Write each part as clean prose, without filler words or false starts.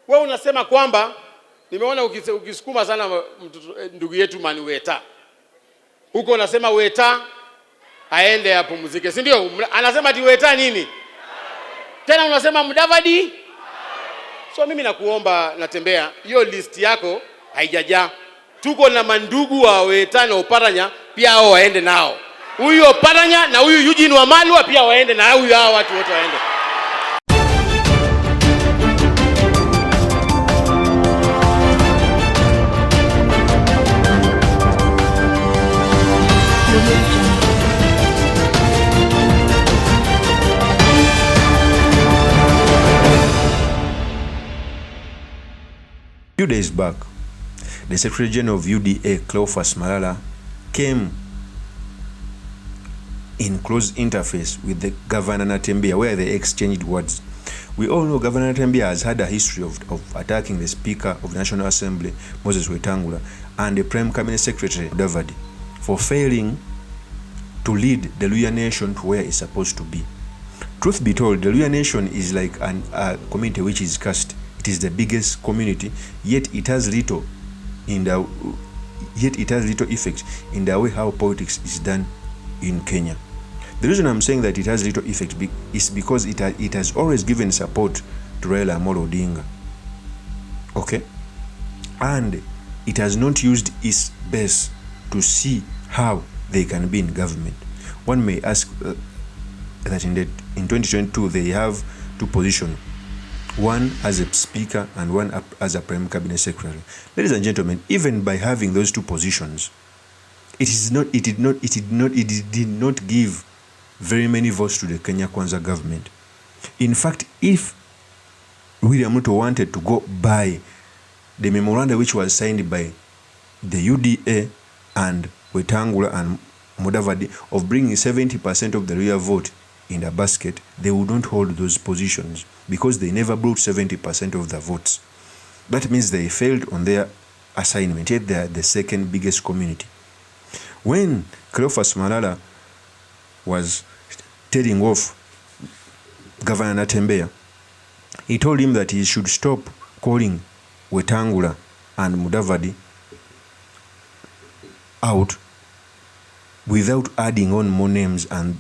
Wewe unasema kwamba nimeona ukisukuma sana ndugu yetu Mani Weta. Huko unasema Weta aende apumzike, si ndio? Anasema ati Weta nini? Tena unasema Mudavadi. So mimi nakuomba Natembea, hiyo list yako haijajaa. Tuko na mandugu wa Weta na Oparanya pia hao waende nao. Huyu Oparanya na huyu Eugene Wamalwa pia waende na huyu, hao watu wote waende. Few days back, the Secretary General of UDA, CLEO Malala, came in close interface with the Governor NATEMBEYA, where they exchanged words. We all know Governor NATEMBEYA has had a history of attacking the Speaker of the National Assembly, Moses Wetangula, and the Prime Cabinet Secretary, Mudavadi, for failing to lead the LUHYA nation to where it's supposed to be. Truth be told, the LUHYA nation is like a community which is cursed. It is the biggest community, yet it has little effect in the way how politics is done in Kenya. The reason I'm saying that it has little effect is because it has always given support to Raila Amolo Odinga. Okay? And it has not used its best to see how they can be in government. One may ask that in 2022 they have two positions. One as a speaker and one as a prime cabinet secretary. Ladies and gentlemen, even by having those two positions, it did not give very many votes to the Kenya Kwanza government. In fact, if William Ruto wanted to go by the memorandum which was signed by the UDA and Wetangula and Mudavadi of bringing 70% of the real vote in the basket, they would not hold those positions because they never brought 70% of the votes. That means they failed on their assignment, yet they are the second biggest community. When CLEO Malala was telling off Governor NATEMBEYA, he told him that he should stop calling Wetangula and Mudavadi out without adding on more names, and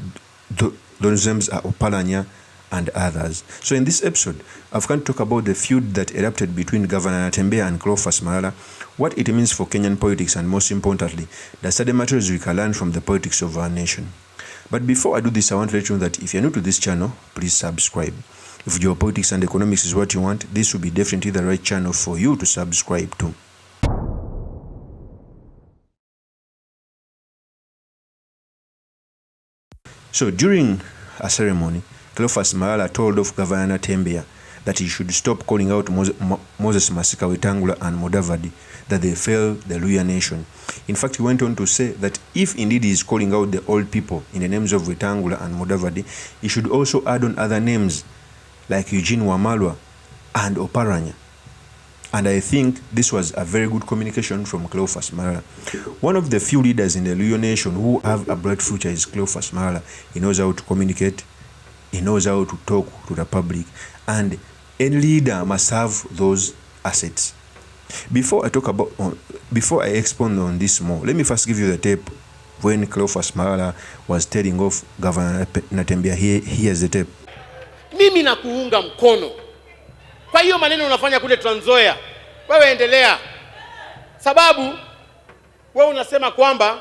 those names are Oparanya and others. So in this episode, I've come to talk about the feud that erupted between Governor NATEMBEYA and CLEO Malala, what it means for Kenyan politics, and most importantly, the study materials we can learn from the politics of our nation. But before I do this, I want to let you know that if you're new to this channel, please subscribe. If geopolitics and economics is what you want, this will be definitely the right channel for you to subscribe to. So during a ceremony, CLEO Malala told off Governor NATEMBEYA that he should stop calling out Moses Masika Wetangula and Mudavadi, that they failed the LUHYA nation. In fact, he went on to say that if indeed he is calling out the old people in the names of Wetangula and Mudavadi, he should also add on other names like Eugene Wamalwa and Oparanya. And I think this was a very good communication from CLEO Malala. One of the few leaders in the LUHYA nation who have a bright future is CLEO Malala. He knows how to communicate, he knows how to talk to the public, and any leader must have those assets. Before I expound on this more, let me first give you the tape when CLEO Malala was telling off Governor NATEMBEYA. Here's the tape. Mimi nakuunga mkono. Kwa hiyo maneno unafanya kule Trans Nzoia, wewe endelea. Sababu wewe unasema kwamba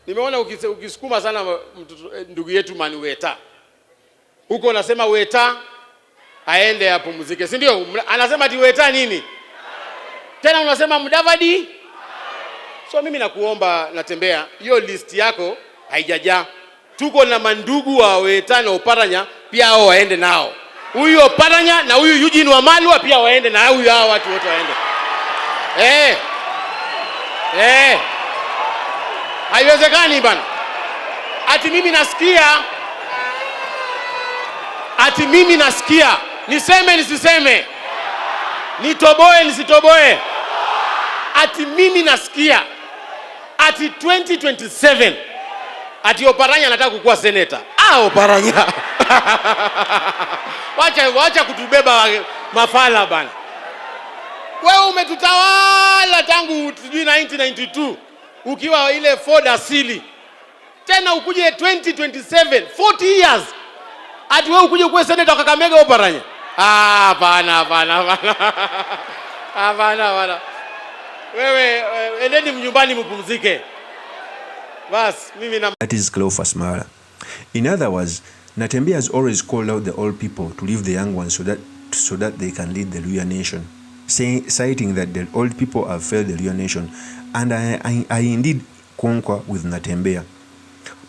nimeona ukisukuma sana ndugu yetu Mani Weta. Huko unasema Weta aende apumzike, si ndio? Anasema ati Weta nini? Tena unasema Mudavadi. So mimi nakuomba Natembea, hiyo list yako haijajaa. Tuko na mandugu wa Weta na Oparanya pia hao waende nao. Huyu Oparanya na huyu Eugene Wamalwa pia waende na huyu, hao watu wote waende. Haiwezekani bana. Ati mimi nasikia. Niseme nisiseme. Nitoboe nisitoboe. Ati mimi nasikia. Ati 2027. Ati Oparanya anataka kukuwa senator. Oparanya. Wacha kutubeba mafala bana. Wewe umetutawala tangu sijui 1992 ukiwa ile feuds asili. Tena ukuje 2027, 40 years. Ati wewe ukuje kuwa senator Kakamega Oparanya. Hapana. Hapana. Wewe endeni mnyumbani mpumzike. Bas, mimi na That is CLEO Malala. In other words, Natembeya has always called out the old people to leave the young ones so that they can lead the Luhya nation, citing that the old people have failed the Luhya nation, and I indeed concur with Natembeya.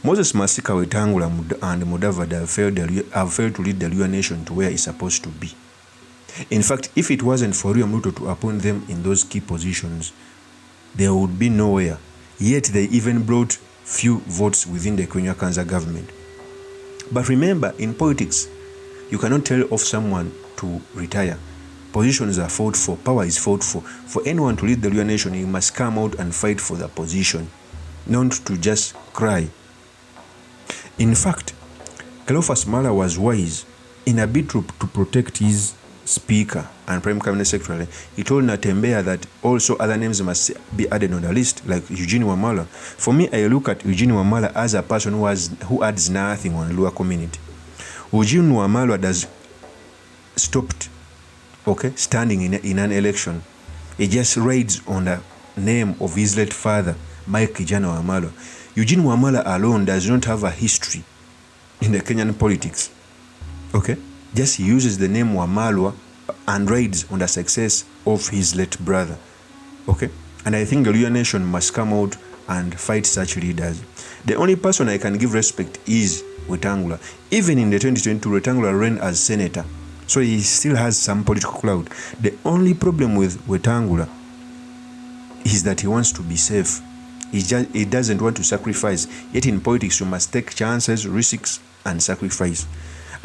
Moses Masika Wetangula and Mudavadi have failed to lead the Luhya nation to where it's supposed to be. In fact, if it wasn't for William Ruto to appoint them in those key positions, there would be nowhere. Yet they even brought few votes within the Kenya Kwanza government. But remember, in politics, you cannot tell off someone to retire. Positions are fought for, power is fought for. For anyone to lead the Luhya nation, you must come out and fight for the position, not to just cry. In fact, CLEO Malala was wise in a bid to protect his speaker and prime cabinet secretary. He told Natembeya that also other names must be added on the list, like Eugene Wamalwa. For me, I look at Eugene Wamalwa as a person who adds nothing on the Luhya community. Eugene Wamalwa stopped standing in an election. He just rides on the name of his late father, Mike Kijana Wamalwa. Eugene Wamalwa alone does not have a history in the Kenyan politics. Just he uses the name Wamalwa and rides on the success of his late brother. And I think the Luhya nation must come out and fight such leaders. The only person I can give respect is Wetangula. Even in the 2022, Wetangula ran as senator, so he still has some political clout. The only problem with Wetangula is that he wants to be safe. He doesn't want to sacrifice. Yet in politics, you must take chances, risks, and sacrifice.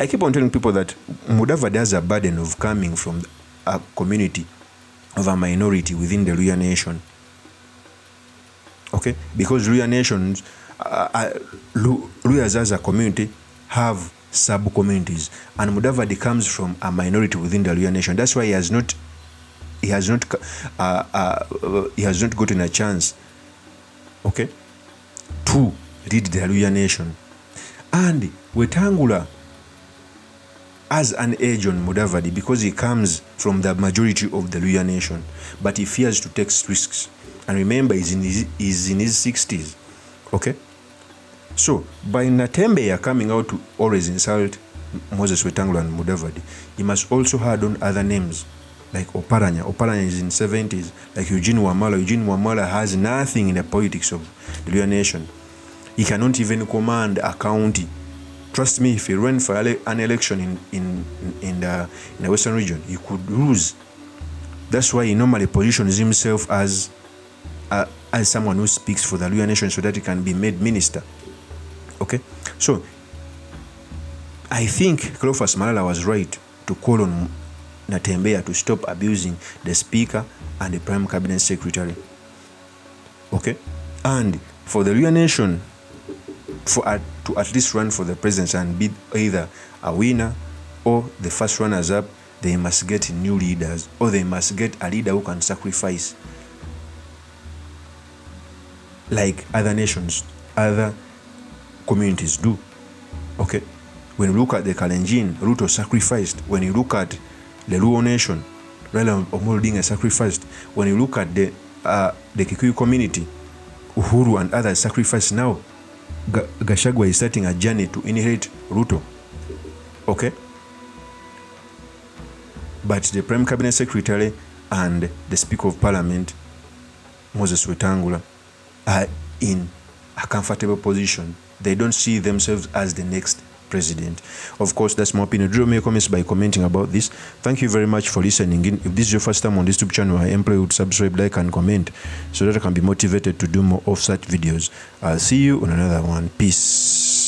I keep on telling people that Mudavadi has a burden of coming from a community of a minority within the Luhya nation. Because Luhya nations, Luhyas as a community have sub-communities, and Mudavadi comes from a minority within the Luhya nation. That's why he has not gotten a chance, to lead the Luhya nation. And Wetangula has an edge on Mudavadi because he comes from the majority of the Luhya nation, but he fears to take risks. And remember, he's in his 60s. So by Natembeya coming out to always insult Moses Wetangula and Mudavadi, he must also add on other names like Oparanya. Oparanya is in 70s. Like Eugene Wamalwa. Eugene Wamalwa has nothing in the politics of the Luhya nation. He cannot even command a county. Trust me, if he ran for an election in the Western region, he could lose. That's why he normally positions himself as someone who speaks for the Luhya nation so that he can be made minister. So I think CLEO Malala was right to call on Natembeya to stop abusing the speaker and the prime cabinet secretary. And for the Luhya nation to at least run for the presidency and be either a winner or the first runners up, they must get new leaders, or they must get a leader who can sacrifice like other nations, other communities do. When you look at the Kalenjin, Ruto sacrificed. When you look at the Luo nation, Raila Amolo Odinga sacrificed. When you look at the Kikuyu community, Uhuru and others sacrificed. Now Gachagua is starting a journey to inherit Ruto. But the Prime Cabinet Secretary and the Speaker of Parliament, Moses Wetangula, are in a comfortable position. They don't see themselves as the next president. Of course, that's my opinion. Draw me a comments by commenting about this. Thank you very much for listening in. If this is your first time on this YouTube channel, I implore you to subscribe, like, and comment so that I can be motivated to do more of such videos. I'll see you on another one. Peace.